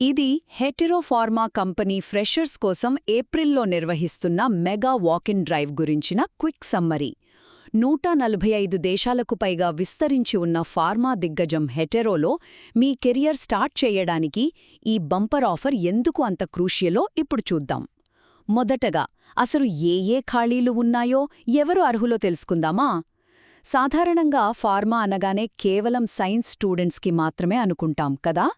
ఇది hetero pharma company freshers కోసం ఏప్రిల్లో నిర్వహిస్తున్న మెగా వాక్-ఇన్ డ్రైవ్ గురించిన క్విక్ సమ్మరీ. 145 దేశాలకు పైగా విస్తరించి ఉన్న ఫార్మా దిగ్గజం హెటెరోలో మీ కెరియర్ స్టార్ట్ చేయడానికి ఈ బంపర్ ఆఫర్ ఎందుకు అంత క్రూషియలో ఇప్పుడు చూద్దాం. మొదటగా అసలు ఏ ఖాళీలు ఉన్నాయో, ఎవరు అర్హులో తెలుసుకుందామా? సాధారణంగా ఫార్మా అనగానే కేవలం సైన్స్ స్టూడెంట్స్కి మాత్రమే అనుకుంటాం కదా.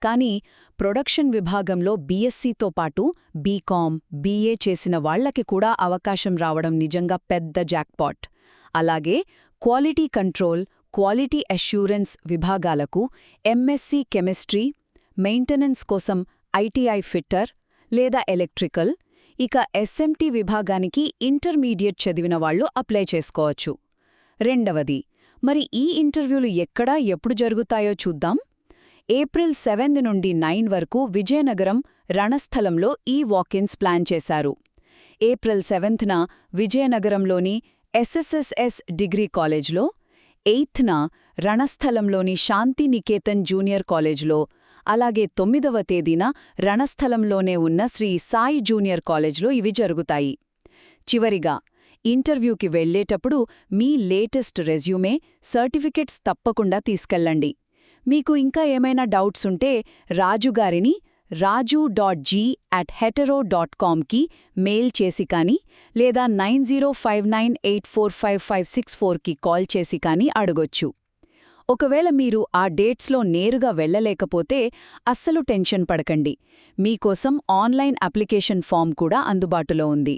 కానీ ప్రొడక్షన్ విభాగంలో బీఎస్సీతో పాటు బీకామ్, బీఏ చేసిన వాళ్లకి కూడా అవకాశం రావడం నిజంగా పెద్ద జాక్పాట్. అలాగే క్వాలిటీ కంట్రోల్, క్వాలిటీ అష్యూరెన్స్ విభాగాలకు ఎంఎస్సీ కెమిస్ట్రీ, మెయింటెనెన్స్ కోసం ఐటీఐ ఫిట్టర్ లేదా ఎలక్ట్రికల్, ఇక ఎస్ఎంటీ విభాగానికి ఇంటర్మీడియట్ చదివిన వాళ్లు అప్లై చేసుకోవచ్చు. రెండవది, మరి ఈ ఇంటర్వ్యూలు ఎక్కడ, ఎప్పుడు జరుగుతాయో చూద్దాం. ఏప్రిల్ 7 నుండి 9 వరకు విజయనగరం రణస్థలంలో ఈ వాక్-ఇన్స్ ప్లాన్ చేశారు. ఏప్రిల్ 7న విజయనగరంలోని ఎస్ఎస్ఎస్ఎస్ డిగ్రీ కాలేజ్లో, 8న రణస్థలంలోని శాంతినికేతన్ జూనియర్ కాలేజ్లో, అలాగే 9వ తేదీన రణస్థలంలోనే ఉన్న శ్రీ సాయి జూనియర్ కాలేజ్లో ఇవి జరుగుతాయి. చివరిగా ఇంటర్వ్యూకి వెళ్లేటప్పుడు మీ లేటెస్ట్ రెజ్యూమే, సర్టిఫికెట్స్ తప్పకుండా తీసుకెళ్లండి. మీకు ఇంకా ఏమైనా డౌట్స్ ఉంటే రాజుగారిని raju.g@hetero.com కి మెయిల్ చేసి కానీ లేదా 9059845564కి కాల్ చేసి కానీ అడగొచ్చు. ఒకవేళ మీరు ఆ డేట్స్లో నేరుగా వెళ్లలేకపోతే అస్సలు టెన్షన్ పడకండి. మీకోసం ఆన్లైన్ అప్లికేషన్ ఫామ్ కూడా అందుబాటులో ఉంది.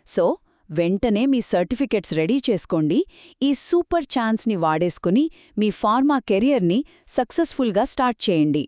సో వెంటనే మీ సర్టిఫికెట్స్ రెడీ చేసుకోండి. ఈ సూపర్ ఛాన్స్ని వాడేసుకుని మీ ఫార్మా కెరియర్ని సక్సెస్ఫుల్గా స్టార్ట్ చేయండి.